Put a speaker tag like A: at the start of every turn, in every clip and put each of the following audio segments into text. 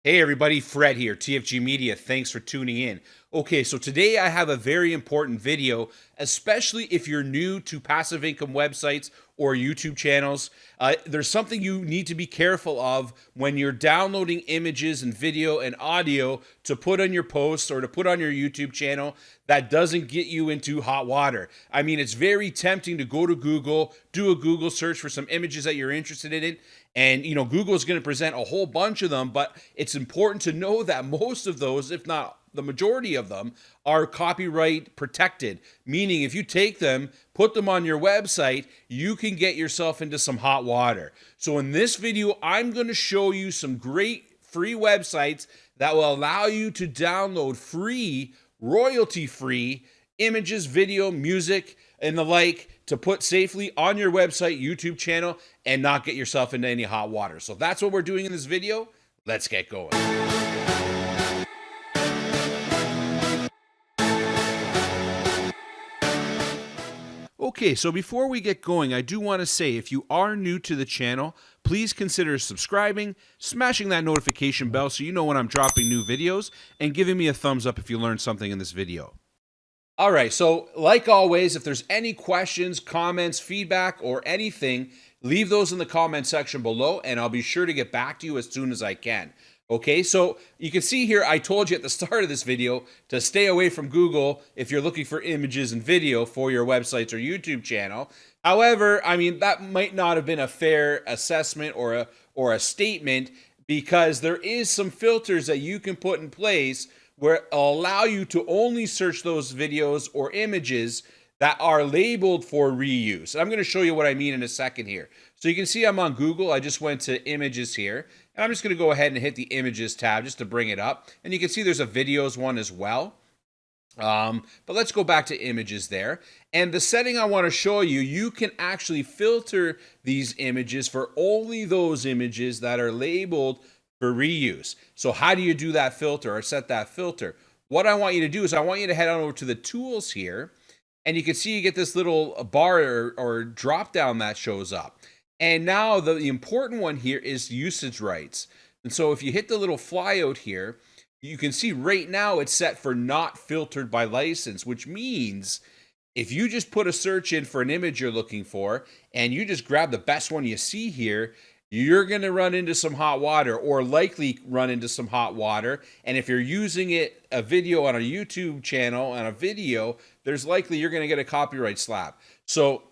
A: Hey everybody, Fred here, TFG Media. Thanks for tuning in. Okay, so today I have a very important video, especially if you're new to passive income websites or YouTube channels. There's something you need to be careful of when you're downloading images and video and audio to put on your posts or to put on your YouTube channel that doesn't get you into hot water. I mean, it's very tempting to go to Google, do a Google search for some images that you're interested in, and Google is going to present a whole bunch of them, but it's important to know that most of those, if not the majority of them, are copyright protected. Meaning if you take them, put them on your website, you can get yourself into some hot water. So in this video, I'm going to show you some great free websites that will allow you to download free, royalty-free images, video, music, and the like to put safely on your website, YouTube channel, and not get yourself into any hot water. So that's what we're doing in this video. Let's get going. Okay, so before we get going, I do want to say if you are new to the channel, please consider subscribing, smashing that notification bell so you know when I'm dropping new videos, and giving me a thumbs up if you learned something in this video. All right, so like always, if there's any questions, comments, feedback, or anything, leave those in the comment section below, and I'll be sure to get back to you as soon as I can. Okay, so you can see here, I told you at the start of this video to stay away from Google if you're looking for images and video for your websites or YouTube channel. However, I mean, that might not have been a fair assessment or a statement, because there is some filters that you can put in place where it'll allow you to only search those videos or images that are labeled for reuse. And I'm going to show you what I mean in a second here. So you can see I'm on Google. I just went to images here, and I'm just going to go ahead and hit the images tab just to bring it up. And you can see there's a videos one as well. But let's go back to images there. And the setting I want to show you, you can actually filter these images for only those images that are labeled for reuse. So how do you do that filter or set that filter? What I want you to do is I want you to head on over to the tools here, and you can see you get this little bar or drop down that shows up. And now the important one here is usage rights. And so if you hit the little flyout here, you can see right now it's set for not filtered by license, which means if you just put a search in for an image you're looking for and you just grab the best one you see here, you're going to run into some hot water, or likely run into some hot water. And if you're using a video on a YouTube channel, on a video, there's likely you're going to get a copyright slap. So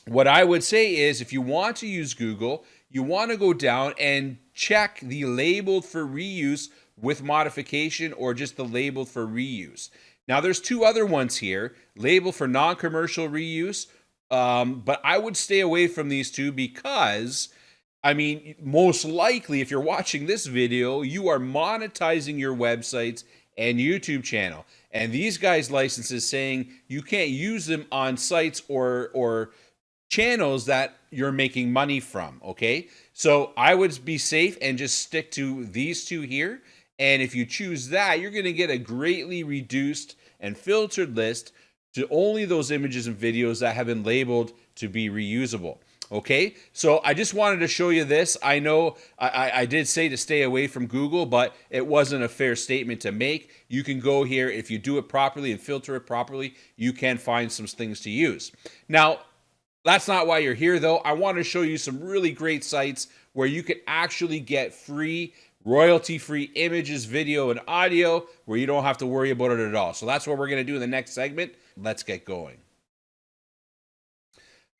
A: what I would say is, if you want to use Google, you want to go down and check the labeled for reuse with modification, or just the labeled for reuse. Now there's two other ones here, labeled for non-commercial reuse, but I would stay away from these two because, I mean, most likely, if you're watching this video, you are monetizing your websites and YouTube channel. And these guys' licenses saying you can't use them on sites or channels that you're making money from, okay? So I would be safe and just stick to these two here. And if you choose that, you're going to get a greatly reduced and filtered list to only those images and videos that have been labeled to be reusable. Okay, so I just wanted to show you this. I know I did say to stay away from Google, but it wasn't a fair statement to make. You can go here. If you do it properly and filter it properly, you can find some things to use. Now, that's not why you're here, though. I want to show you some really great sites where you can actually get free, royalty-free images, video, and audio where you don't have to worry about it at all. So that's what we're going to do in the next segment. Let's get going.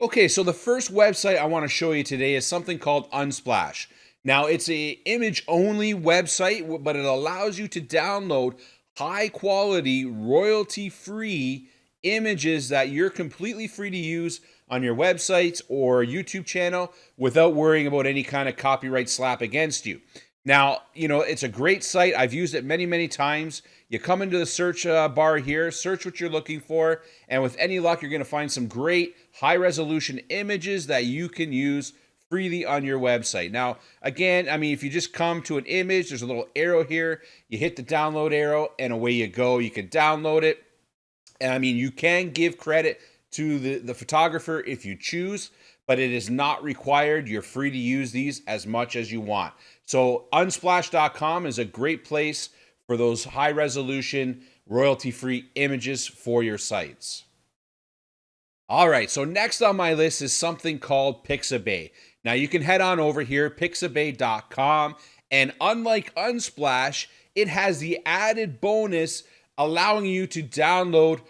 A: Okay, so the first website I want to show you today is something called Unsplash. Now, it's an image-only website, but it allows you to download high-quality, royalty-free images that you're completely free to use on your websites or YouTube channel without worrying about any kind of copyright slap against you. Now, it's a great site. I've used it many, many times. You come into the search bar here, search what you're looking for, and with any luck, you're going to find some great high-resolution images that you can use freely on your website. Now, again, I mean, if you just come to an image, there's a little arrow here. You hit the download arrow, and away you go. You can download it. And I mean, you can give credit to the photographer if you choose, but it is not required. You're free to use these as much as you want. So Unsplash.com is a great place for those high resolution, royalty-free images for your sites. All right, so next on my list is something called Pixabay. Now you can head on over here, pixabay.com, and unlike Unsplash, it has the added bonus allowing you to download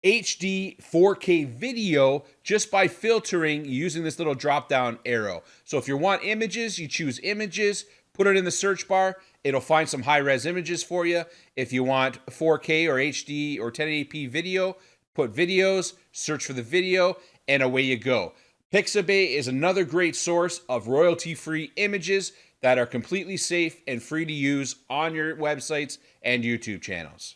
A: HD 4K video just by filtering using this little drop down arrow. So if you want images, you choose images, put it in the search bar, it'll find some high res images for you. If you want 4K or HD or 1080p video, put videos, search for the video, and away you go. Pixabay is another great source of royalty-free images that are completely safe and free to use on your websites and YouTube channels.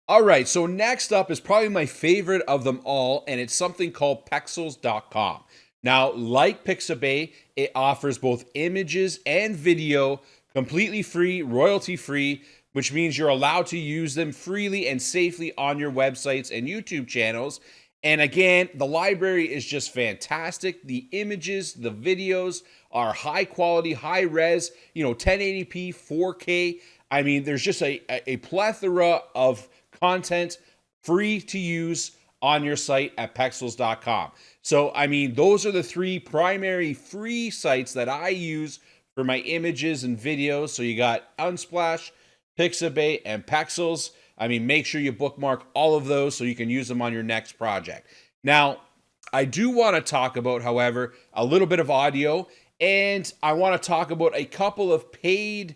A: All right, so next up is probably my favorite of them all, and it's something called Pexels.com. Now, like Pixabay, it offers both images and video completely free, royalty-free, which means you're allowed to use them freely and safely on your websites and YouTube channels. And again, the library is just fantastic. The images, the videos are high quality, high res, 1080p, 4K. I mean, there's just a plethora of content free to use on your site at Pexels.com. So, I mean, those are the three primary free sites that I use for my images and videos. So you got Unsplash, Pixabay, and Pexels. I mean, make sure you bookmark all of those so you can use them on your next project. Now, I do want to talk about, however, a little bit of audio, and I want to talk about a couple of paid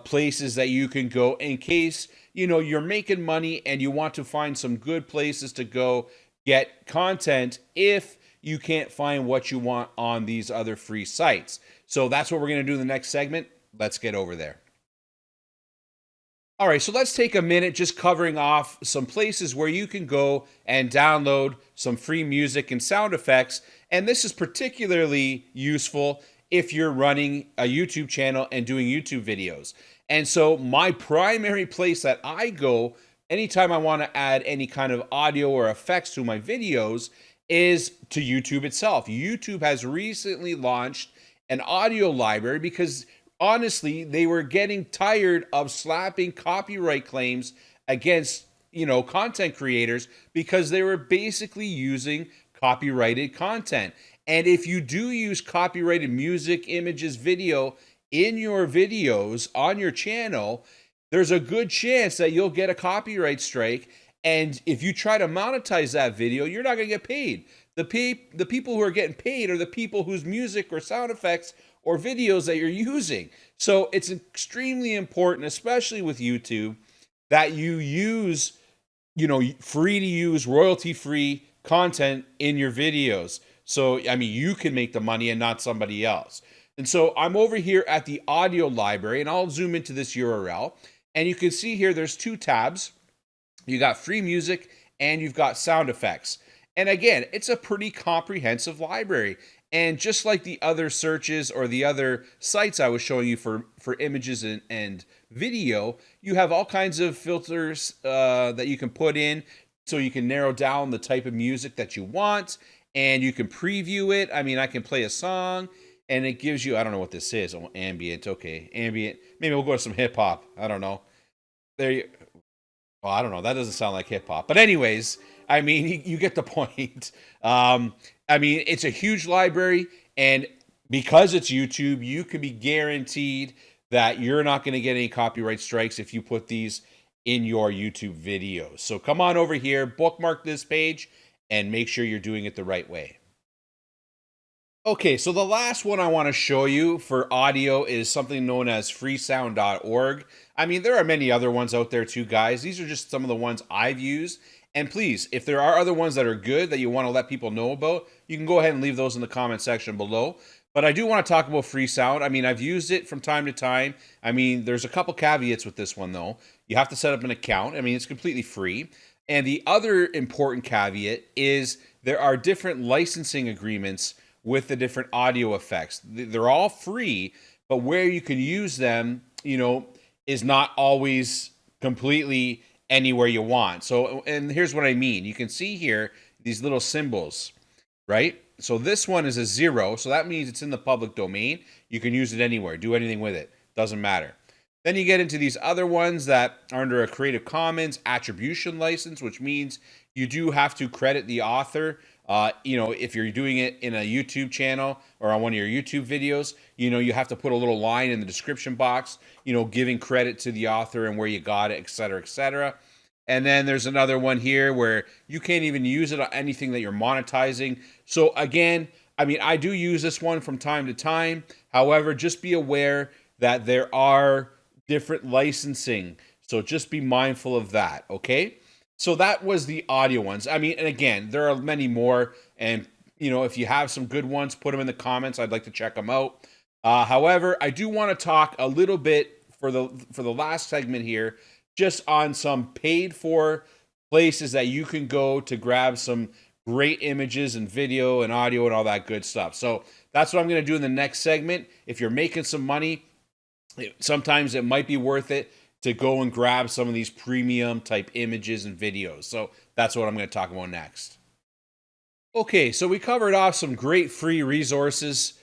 A: places that you can go in case, you're making money and you want to find some good places to go get content if you can't find what you want on these other free sites. So that's what we're going to do in the next segment. Let's get over there. All right, so let's take a minute just covering off some places where you can go and download some free music and sound effects. And this is particularly useful if you're running a YouTube channel and doing YouTube videos. And so my primary place that I go anytime I want to add any kind of audio or effects to my videos is to YouTube itself. YouTube has recently launched an audio library because honestly, they were getting tired of slapping copyright claims against, content creators because they were basically using copyrighted content. And if you do use copyrighted music, images, video in your videos on your channel, there's a good chance that you'll get a copyright strike. And if you try to monetize that video, you're not going to get paid. The people who are getting paid are the people whose music or sound effects or videos that you're using. So it's extremely important, especially with YouTube, that you use, free to use royalty-free content in your videos. So, I mean, you can make the money and not somebody else. And so I'm over here at the audio library, and I'll zoom into this URL. And you can see here there's two tabs. You got free music and you've got sound effects. And again, it's a pretty comprehensive library. And just like the other searches or the other sites I was showing you for images and video, you have all kinds of filters that you can put in so you can narrow down the type of music that you want, and you can preview it. I mean, I can play a song and it gives you, I don't know what this is. Oh, ambient. Okay. Ambient. Maybe we'll go to some hip hop. I don't know. Well, I don't know. That doesn't sound like hip hop. But anyways, I mean, you get the point. I mean, it's a huge library, and because it's YouTube, you can be guaranteed that you're not going to get any copyright strikes if you put these in your YouTube videos. So come on over here, bookmark this page, and make sure you're doing it the right way. Okay, so the last one I want to show you for audio is something known as Freesoundorg. I mean, there are many other ones out there too, guys. These are just some of the ones I've used. And please, if there are other ones that are good that you want to let people know about, you can go ahead and leave those in the comment section below. But I do want to talk about Freesound. I mean, I've used it from time to time. I mean, there's a couple caveats with this one, though. You have to set up an account. I mean, it's completely free. And the other important caveat is there are different licensing agreements with the different audio effects. They're all free, but where you can use them, is not always completely anywhere you want. So, and here's what I mean. You can see here these little symbols, right? So this one is a 0, so that means it's in the public domain. You can use it anywhere, do anything with it, doesn't matter. Then you get into these other ones that are under a Creative Commons attribution license, which means you do have to credit the author. If you're doing it in a YouTube channel or on one of your YouTube videos, you have to put a little line in the description box, giving credit to the author and where you got it, et cetera, et cetera. And then there's another one here where you can't even use it on anything that you're monetizing. So again, I do use this one from time to time. However, just be aware that there are different licensing. So just be mindful of that, okay? So that was the audio ones. And again, there are many more. And, if you have some good ones, put them in the comments. I'd like to check them out. However, I do want to talk a little bit for the last segment here, just on some paid for places that you can go to grab some great images and video and audio and all that good stuff. So that's what I'm going to do in the next segment. If you're making some money, sometimes it might be worth it to go and grab some of these premium type images and videos. So that's what I'm going to talk about next. Okay, so we covered off some great free resources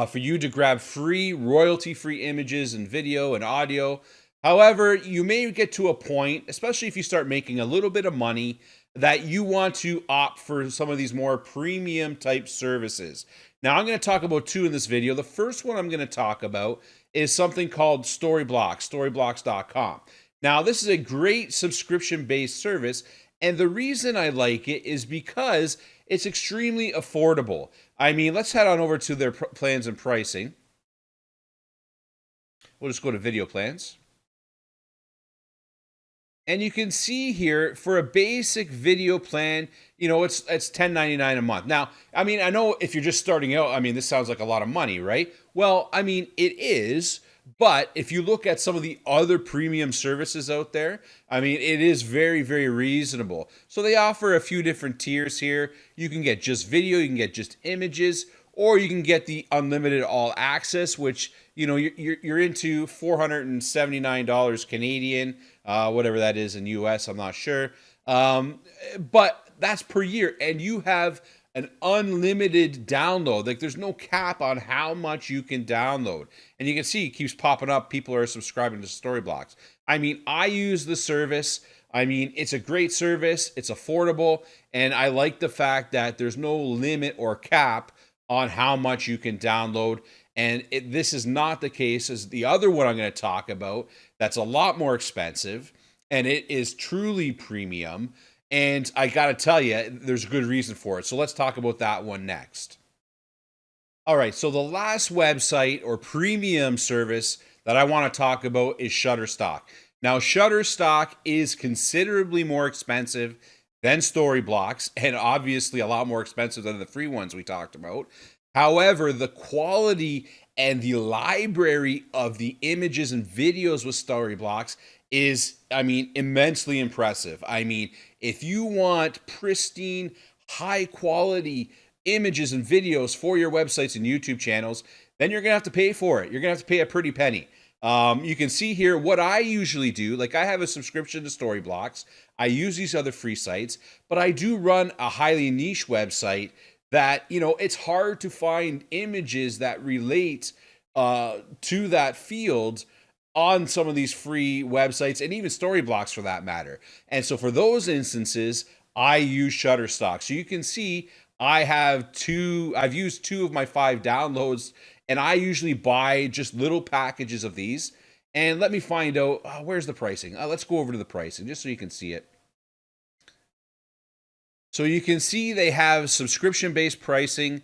A: for you to grab free, royalty-free images and video and audio. However, you may get to a point, especially if you start making a little bit of money, that you want to opt for some of these more premium type services. Now, I'm going to talk about two in this video. The first one I'm going to talk about is something called Storyblocks, storyblocks.com. Now, this is a great subscription-based service, and the reason I like it is because it's extremely affordable. Let's head on over to their plans and pricing. We'll just go to video plans. And you can see here for a basic video plan, it's $10.99 a month. Now, I know if you're just starting out, this sounds like a lot of money, right? Well, it is, but if you look at some of the other premium services out there, it is very, very reasonable. So they offer a few different tiers here. You can get just video, you can get just images, or you can get the unlimited all access, which, you're into $479 Canadian, whatever that is in US, I'm not sure. But that's per year, and you have an unlimited download. Like, there's no cap on how much you can download. And you can see it keeps popping up. People are subscribing to Storyblocks. I use the service. It's a great service. It's affordable. And I like the fact that there's no limit or cap on how much you can download. And this is not the case as the other one I'm going to talk about that's a lot more expensive, and it is truly premium. And I got to tell you, there's a good reason for it. So let's talk about that one next. All right, so the last website or premium service that I want to talk about is Shutterstock. Now, Shutterstock is considerably more expensive than Storyblocks, and obviously a lot more expensive than the free ones we talked about. However, the quality and the library of the images and videos with Storyblocks is, immensely impressive. If you want pristine, high quality images and videos for your websites and YouTube channels, then you're going to have to pay for it. You're going to have to pay a pretty penny. You can see here what I usually do. Like, I have a subscription to Storyblocks. I use these other free sites, but I do run a highly niche website that, it's hard to find images that relate to that field on some of these free websites, and even Storyblocks for that matter. And so for those instances, I use Shutterstock. So you can see I've used 2 of my 5 downloads, and I usually buy just little packages of these. And let me find out, where's the pricing? Let's go over to the pricing just so you can see it. So you can see they have subscription-based pricing,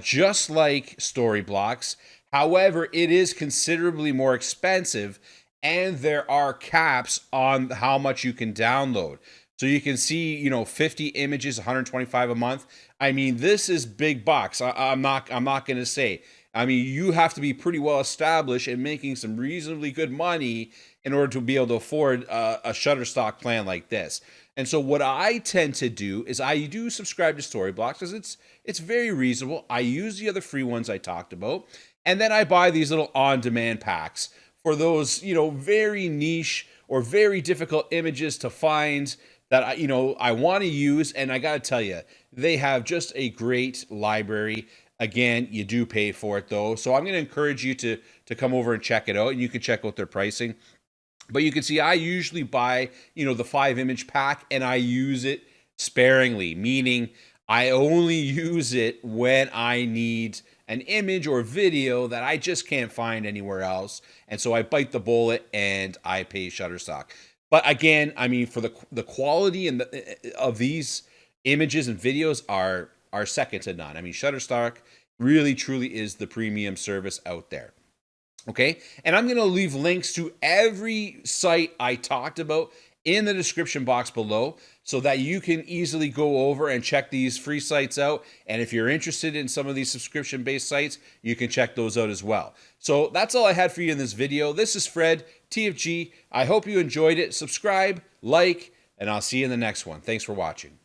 A: just like Storyblocks. However, it is considerably more expensive, and there are caps on how much you can download. So you can see, 50 images, 125 a month. This is big bucks. I'm not going to say. You have to be pretty well established and making some reasonably good money in order to be able to afford a Shutterstock plan like this. And so what I tend to do is I do subscribe to Storyblocks because it's very reasonable. I use the other free ones I talked about. And then I buy these little on-demand packs for those, very niche or very difficult images to find that I want to use, and I got to tell you, they have just a great library. Again, you do pay for it though, so I'm going to encourage you to come over and check it out, and you can check out their pricing. But you can see I usually buy, the 5-image pack, and I use it sparingly, meaning I only use it when I need an image or video that I just can't find anywhere else. And so I bite the bullet and I pay Shutterstock. But again, I mean, for the quality and of these images and videos are second to none. I mean, Shutterstock really truly is the premium service out there. Okay, and I'm going to leave links to every site I talked about in the description box below so that you can easily go over and check these free sites out. And if you're interested in some of these subscription-based sites, you can check those out as well. So that's all I had for you in this video. This is Fred, TFG. I hope you enjoyed it. Subscribe, like, and I'll see you in the next one. Thanks for watching.